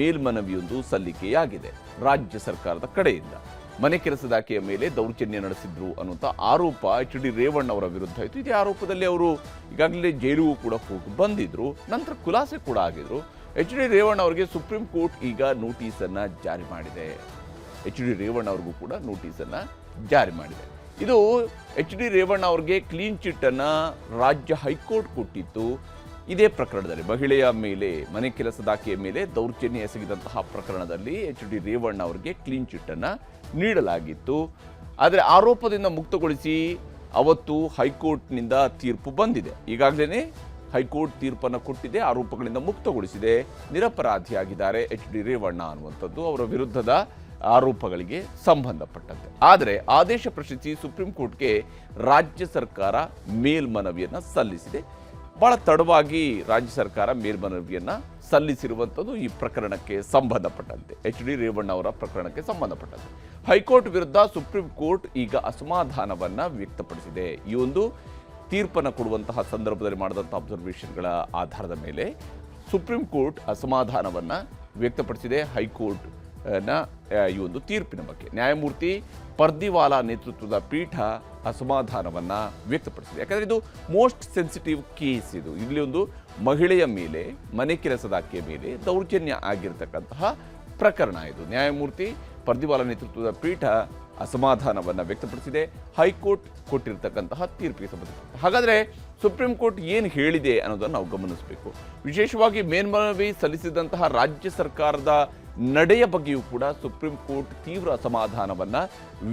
ಮೇಲ್ಮನವಿಯೊಂದು ಸಲ್ಲಿಕೆಯಾಗಿದೆ ರಾಜ್ಯ ಸರ್ಕಾರದ ಕಡೆಯಿಂದ. ಮನೆ ಕೆಲಸದಾಕೆಯ ಮೇಲೆ ದೌರ್ಜನ್ಯ ನಡೆಸಿದ್ರು ಅನ್ನುವಂಥ ಆರೋಪ HD ರೇವಣ್ಣ ಅವರ ವಿರುದ್ಧ ಇತ್ತು. ಇದೇ ಆರೋಪದಲ್ಲಿ ಅವರು ಈಗಾಗಲೇ ಜೈಲಿಗೂ ಕೂಡ ಹೋಗಿ ಬಂದಿದ್ರು, ನಂತರ ಖುಲಾಸೆ ಕೂಡ ಆಗಿದ್ರು. HD ರೇವಣ್ಣ ಅವರಿಗೆ ಸುಪ್ರೀಂ ಕೋರ್ಟ್ ಈಗ ನೋಟಿಸನ್ನು ಜಾರಿ ಮಾಡಿದೆ. HD ರೇವಣ್ಣ ಅವ್ರಿಗೂ ಕೂಡ ನೋಟಿಸನ್ನು ಜಾರಿ ಮಾಡಿದೆ. ಇದು HD ರೇವಣ್ಣ ಅವ್ರಿಗೆ ಕ್ಲೀನ್ ಚಿಟ್ಟನ್ನು ರಾಜ್ಯ ಹೈಕೋರ್ಟ್ ಕೊಟ್ಟಿತ್ತು. ಇದೇ ಪ್ರಕರಣದಲ್ಲಿ ಮಹಿಳೆಯ ಮೇಲೆ, ಮನೆ ಕೆಲಸದಾಕೆಯ ಮೇಲೆ ದೌರ್ಜನ್ಯ ಎಸಗಿದಂತಹ ಪ್ರಕರಣದಲ್ಲಿ HD ರೇವಣ್ಣ ಅವರಿಗೆ ಕ್ಲೀನ್ ಚಿಟ್ಟನ್ನು ನೀಡಲಾಗಿತ್ತು. ಆದರೆ ಆರೋಪದಿಂದ ಮುಕ್ತಗೊಳಿಸಿ ಅವತ್ತು ಹೈಕೋರ್ಟ್ನಿಂದ ತೀರ್ಪು ಬಂದಿದೆ. ಈಗಾಗಲೇ ಹೈಕೋರ್ಟ್ ತೀರ್ಪನ್ನು ಕೊಟ್ಟಿದೆ, ಆರೋಪಗಳಿಂದ ಮುಕ್ತಗೊಳಿಸಿದೆ, ನಿರಪರಾಧಿಯಾಗಿದ್ದಾರೆ HD ರೇವಣ್ಣ ಅನ್ನುವಂಥದ್ದು ಅವರ ವಿರುದ್ಧದ ಆರೋಪಗಳಿಗೆ ಸಂಬಂಧಪಟ್ಟಂತೆ. ಆದರೆ ಆದೇಶ ಪ್ರಶ್ನಿಸಿ ಸುಪ್ರೀಂ ಕೋರ್ಟ್ಗೆ ರಾಜ್ಯ ಸರ್ಕಾರ ಮೇಲ್ಮನವಿಯನ್ನು ಸಲ್ಲಿಸಿದೆ. ಬಹಳ ತಡವಾಗಿ ರಾಜ್ಯ ಸರ್ಕಾರ ಮೇಲ್ಮನವಿಯನ್ನು ಸಲ್ಲಿಸಿರುವಂಥದ್ದು ಈ ಪ್ರಕರಣಕ್ಕೆ ಸಂಬಂಧಪಟ್ಟಂತೆ, HD ರೇವಣ್ಣ ಅವರ ಪ್ರಕರಣಕ್ಕೆ ಸಂಬಂಧಪಟ್ಟಂತೆ. ಹೈಕೋರ್ಟ್ ವಿರುದ್ಧ ಸುಪ್ರೀಂ ಕೋರ್ಟ್ ಈಗ ಅಸಮಾಧಾನವನ್ನು ವ್ಯಕ್ತಪಡಿಸಿದೆ. ಈ ಒಂದು ತೀರ್ಪನ್ನು ಕೊಡುವಂತಹ ಸಂದರ್ಭದಲ್ಲಿ ಮಾಡಿದಂಥ ಅಬ್ಸರ್ವೇಷನ್ಗಳ ಆಧಾರದ ಮೇಲೆ ಸುಪ್ರೀಂ ಕೋರ್ಟ್ ಅಸಮಾಧಾನವನ್ನು ವ್ಯಕ್ತಪಡಿಸಿದೆ ಹೈಕೋರ್ಟ್ನ ಈ ಒಂದು ತೀರ್ಪಿನ ಬಗ್ಗೆ. ನ್ಯಾಯಮೂರ್ತಿ ಪರ್ದಿವಾಲಾ ನೇತೃತ್ವದ ಪೀಠ ಅಸಮಾಧಾನವನ್ನು ವ್ಯಕ್ತಪಡಿಸಿದೆ. ಯಾಕಂದರೆ ಇದು ಮೋಸ್ಟ್ ಸೆನ್ಸಿಟಿವ್ ಕೇಸ್. ಇಲ್ಲಿ ಒಂದು ಮಹಿಳೆಯ ಮೇಲೆ, ಮನೆ ಕೆಲಸದಾಕೆಯ ಮೇಲೆ ದೌರ್ಜನ್ಯ ಆಗಿರತಕ್ಕಂತಹ ಪ್ರಕರಣ ಇದು. ನ್ಯಾಯಮೂರ್ತಿ ಪರ್ದಿವಾಲಾ ನೇತೃತ್ವದ ಪೀಠ ಅಸಮಾಧಾನವನ್ನು ವ್ಯಕ್ತಪಡಿಸಿದೆ ಹೈಕೋರ್ಟ್ ಕೊಟ್ಟಿರತಕ್ಕಂತಹ ತೀರ್ಪಿಗೆ ಸಂಬಂಧಪಟ್ಟ. ಹಾಗಾದರೆ ಸುಪ್ರೀಂ ಕೋರ್ಟ್ ಏನು ಹೇಳಿದೆ ಅನ್ನೋದನ್ನು ನಾವು ಗಮನಿಸಬೇಕು. ವಿಶೇಷವಾಗಿ ಮೇಲ್ಮನವಿ ಸಲ್ಲಿಸಿದಂತಹ ರಾಜ್ಯ ಸರ್ಕಾರದ ನಡೆಯ ಬಗ್ಗೆಯೂ ಕೂಡ ಸುಪ್ರೀಂ ಕೋರ್ಟ್ ತೀವ್ರ ಅಸಮಾಧಾನವನ್ನು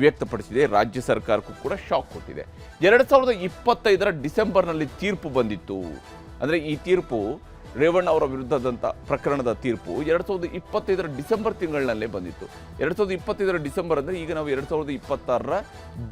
ವ್ಯಕ್ತಪಡಿಸಿದೆ. ರಾಜ್ಯ ಸರ್ಕಾರಕ್ಕೂ ಕೂಡ ಶಾಕ್ ಕೊಟ್ಟಿದೆ. 2025 ಡಿಸೆಂಬರ್ನಲ್ಲಿ ತೀರ್ಪು ಬಂದಿತ್ತು. ಅಂದರೆ ಈ ತೀರ್ಪು ರೇವಣ್ಣ ಅವರ ವಿರುದ್ಧದಂಥ ಪ್ರಕರಣದ ತೀರ್ಪು 2025 ಡಿಸೆಂಬರ್ ತಿಂಗಳಿನಲ್ಲೇ ಬಂದಿತ್ತು. 2025 ಡಿಸೆಂಬರ್ ಅಂದರೆ ಈಗ ನಾವು 2026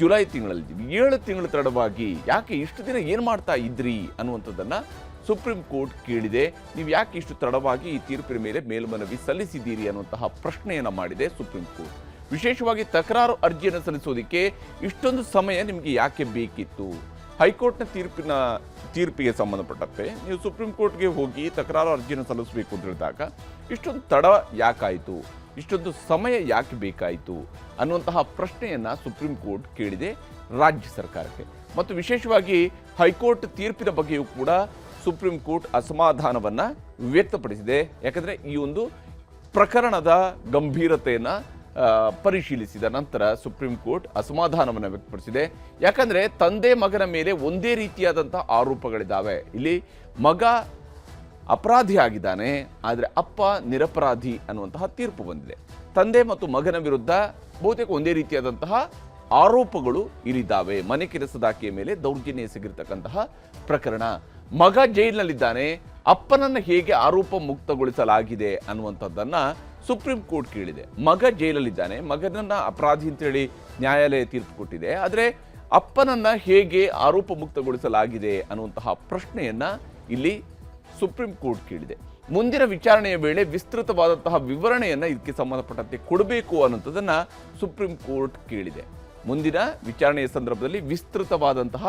ಜುಲೈ ತಿಂಗಳಲ್ಲಿದ್ದೀವಿ. 7 ತಿಂಗಳ ತಡವಾಗಿ ಯಾಕೆ ಇಷ್ಟು ದಿನ ಏನು ಮಾಡ್ತಾ ಇದ್ರಿ ಅನ್ನುವಂಥದ್ದನ್ನು ಸುಪ್ರೀಂ ಕೋರ್ಟ್ ಕೇಳಿದೆ. ನೀವು ಯಾಕೆ ಇಷ್ಟು ತಡವಾಗಿ ಈ ತೀರ್ಪಿನ ಮೇಲೆ ಮೇಲ್ಮನವಿ ಸಲ್ಲಿಸಿದ್ದೀರಿ ಅನ್ನುವಂತಹ ಪ್ರಶ್ನೆಯನ್ನು ಮಾಡಿದೆ ಸುಪ್ರೀಂ ಕೋರ್ಟ್. ವಿಶೇಷವಾಗಿ ತಕರಾರು ಅರ್ಜಿಯನ್ನು ಸಲ್ಲಿಸೋದಕ್ಕೆ ಇಷ್ಟೊಂದು ಸಮಯ ನಿಮಗೆ ಯಾಕೆ ಬೇಕಿತ್ತು? ಹೈಕೋರ್ಟ್ನ ತೀರ್ಪಿಗೆ ಸಂಬಂಧಪಟ್ಟಂತೆ ನೀವು ಸುಪ್ರೀಂ ಕೋರ್ಟ್ಗೆ ಹೋಗಿ ತಕರಾರು ಅರ್ಜಿಯನ್ನು ಸಲ್ಲಿಸಬೇಕು ಅಂತ ಹೇಳಿದಾಗ ಇಷ್ಟೊಂದು ತಡ ಯಾಕಾಯಿತು, ಇಷ್ಟೊಂದು ಸಮಯ ಯಾಕೆ ಬೇಕಾಯಿತು ಅನ್ನುವಂತಹ ಪ್ರಶ್ನೆಯನ್ನು ಸುಪ್ರೀಂ ಕೋರ್ಟ್ ಕೇಳಿದೆ ರಾಜ್ಯ ಸರ್ಕಾರಕ್ಕೆ. ಮತ್ತು ವಿಶೇಷವಾಗಿ ಹೈಕೋರ್ಟ್ ತೀರ್ಪಿನ ಬಗ್ಗೆಯೂ ಕೂಡ ಸುಪ್ರೀಂ ಕೋರ್ಟ್ ಅಸಮಾಧಾನವನ್ನು ವ್ಯಕ್ತಪಡಿಸಿದೆ. ಯಾಕಂದರೆ ಈ ಒಂದು ಪ್ರಕರಣದ ಗಂಭೀರತೆಯನ್ನು ಪರಿಶೀಲಿಸಿದ ನಂತರ ಸುಪ್ರೀಂ ಕೋರ್ಟ್ ಅಸಮಾಧಾನವನ್ನು ವ್ಯಕ್ತಪಡಿಸಿದೆ. ಯಾಕಂದರೆ ತಂದೆ ಮಗನ ಮೇಲೆ ಒಂದೇ ರೀತಿಯಾದಂಥ ಆರೋಪಗಳಿದ್ದಾವೆ. ಇಲ್ಲಿ ಮಗ ಅಪರಾಧಿ ಆಗಿದ್ದಾನೆ, ಆದರೆ ಅಪ್ಪ ನಿರಪರಾಧಿ ಅನ್ನುವಂತಹ ತೀರ್ಪು ಬಂದಿದೆ. ತಂದೆ ಮತ್ತು ಮಗನ ವಿರುದ್ಧ ಬಹುತೇಕ ಒಂದೇ ರೀತಿಯಾದಂತಹ ಆರೋಪಗಳು ಇಲ್ಲಿದ್ದಾವೆ. ಮನೆ ಕೆಲಸದಾಕೆಯ ಮೇಲೆ ದೌರ್ಜನ್ಯ ಎಸಗಿರ್ತಕ್ಕಂತಹ ಪ್ರಕರಣ. ಮಗ ಜೈಲಿನಲ್ಲಿದ್ದಾನೆ, ಅಪ್ಪನನ್ನು ಹೇಗೆ ಆರೋಪ ಮುಕ್ತಗೊಳಿಸಲಾಗಿದೆ ಅನ್ನುವಂಥದ್ದನ್ನು ಸುಪ್ರೀಂ ಕೋರ್ಟ್ ಕೇಳಿದೆ. ಮಗ ಜೈಲಲ್ಲಿದ್ದಾನೆ, ಮಗನನ್ನು ಅಪರಾಧಿ ಅಂತೇಳಿ ನ್ಯಾಯಾಲಯ ತೀರ್ಪು ಕೊಟ್ಟಿದೆ. ಆದರೆ ಅಪ್ಪನನ್ನು ಹೇಗೆ ಆರೋಪ ಮುಕ್ತಗೊಳಿಸಲಾಗಿದೆ ಅನ್ನುವಂತಹ ಪ್ರಶ್ನೆಯನ್ನು ಇಲ್ಲಿ ಸುಪ್ರೀಂ ಕೋರ್ಟ್ ಕೇಳಿದೆ. ಮುಂದಿನ ವಿಚಾರಣೆಯ ವೇಳೆ ವಿಸ್ತೃತವಾದಂತಹ ವಿವರಣೆಯನ್ನು ಇದಕ್ಕೆ ಸಂಬಂಧಪಟ್ಟಂತೆ ಕೊಡಬೇಕು ಅನ್ನುವಂಥದ್ದನ್ನು ಸುಪ್ರೀಂ ಕೋರ್ಟ್ ಕೇಳಿದೆ. ಮುಂದಿನ ವಿಚಾರಣೆಯ ಸಂದರ್ಭದಲ್ಲಿ ವಿಸ್ತೃತವಾದಂತಹ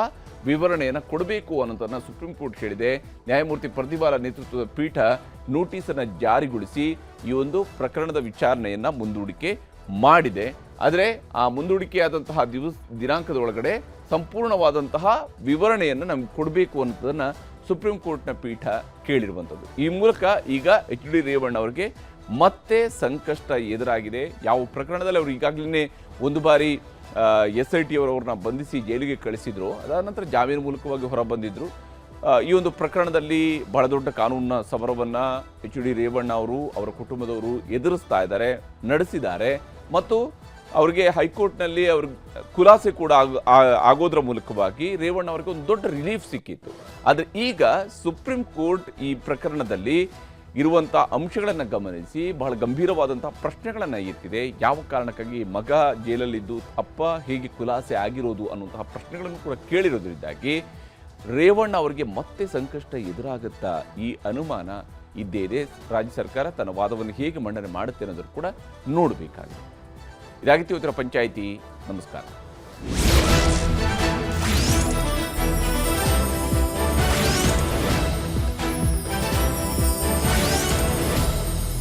ವಿವರಣೆಯನ್ನು ಕೊಡಬೇಕು ಅನ್ನೋದನ್ನು ಸುಪ್ರೀಂ ಕೋರ್ಟ್ ಹೇಳಿದೆ. ನ್ಯಾಯಮೂರ್ತಿ ಪ್ರತಿಭಾಲ ನೇತೃತ್ವದ ಪೀಠ ನೋಟಿಸನ್ನು ಜಾರಿಗೊಳಿಸಿ ಈ ಒಂದು ಪ್ರಕರಣದ ವಿಚಾರಣೆಯನ್ನು ಮುಂದೂಡಿಕೆ ಮಾಡಿದೆ. ಆದರೆ ಆ ಮುಂದೂಡಿಕೆಯಾದಂತಹ ದಿನಾಂಕದ ಒಳಗಡೆ ಸಂಪೂರ್ಣವಾದಂತಹ ವಿವರಣೆಯನ್ನು ನಮ್ಗೆ ಕೊಡಬೇಕು ಅನ್ನೋದನ್ನು ಸುಪ್ರೀಂ ಕೋರ್ಟ್ನ ಪೀಠ ಕೇಳಿರುವಂಥದ್ದು. ಈ ಮೂಲಕ ಈಗ ಎಚ್ ಡಿ ರೇವಣ್ಣ ಅವರಿಗೆ ಮತ್ತೆ ಸಂಕಷ್ಟ ಎದುರಾಗಿದೆ. ಯಾವ ಪ್ರಕರಣದಲ್ಲಿ ಅವರು ಈಗಾಗಲೇ ಒಂದು ಬಾರಿ SIT ಅವರವ್ರನ್ನ ಬಂಧಿಸಿ ಜೈಲಿಗೆ ಕಳಿಸಿದ್ರು, ಅದಾದ ನಂತರ ಜಾಮೀನು ಮೂಲಕವಾಗಿ ಹೊರ ಬಂದಿದ್ರು. ಈ ಒಂದು ಪ್ರಕರಣದಲ್ಲಿ ಬಹಳ ದೊಡ್ಡ ಕಾನೂನಿನ ಸಮರವನ್ನು ಎಚ್ ಡಿ ರೇವಣ್ಣ ಅವರು ಅವರ ಕುಟುಂಬದವರು ಎದುರಿಸ್ತಾ ಇದ್ದಾರೆ, ನಡೆಸಿದ್ದಾರೆ ಮತ್ತು ಅವರಿಗೆ ಹೈಕೋರ್ಟ್ನಲ್ಲಿ ಅವ್ರ ಖುಲಾಸೆ ಕೂಡ ಆಗೋದ್ರ ಮೂಲಕವಾಗಿ ರೇವಣ್ಣ ಅವರಿಗೆ ಒಂದು ದೊಡ್ಡ ರಿಲೀಫ್ ಸಿಕ್ಕಿತ್ತು. ಆದರೆ ಈಗ ಸುಪ್ರೀಂ ಕೋರ್ಟ್ ಈ ಪ್ರಕರಣದಲ್ಲಿ ಇರುವಂಥ ಅಂಶಗಳನ್ನು ಗಮನಿಸಿ ಬಹಳ ಗಂಭೀರವಾದಂಥ ಪ್ರಶ್ನೆಗಳನ್ನು ಎತ್ತಿದೆ. ಯಾವ ಕಾರಣಕ್ಕಾಗಿ ಮಗ ಜೈಲಲ್ಲಿದ್ದು ಅಪ್ಪ ಹೇಗೆ ಖುಲಾಸೆ ಆಗಿರೋದು ಅನ್ನುವಂತಹ ಪ್ರಶ್ನೆಗಳನ್ನು ಕೂಡ ಕೇಳಿರೋದ್ರಿಂದಾಗಿ ರೇವಣ್ಣ ಅವರಿಗೆ ಮತ್ತೆ ಸಂಕಷ್ಟ ಎದುರಾಗುತ್ತಾ ಈ ಅನುಮಾನ ಇದ್ದೇ ಇದೆ. ರಾಜ್ಯ ಸರ್ಕಾರ ತನ್ನ ವಾದವನ್ನು ಹೇಗೆ ಮಂಡನೆ ಮಾಡುತ್ತೆ ಅನ್ನೋದನ್ನು ಕೂಡ ನೋಡಬೇಕಾಗಿದೆ. ಇದಾಗಿತ್ತು ಇವತ್ತಿನ ಪಂಚಾಯಿತಿ. ನಮಸ್ಕಾರ.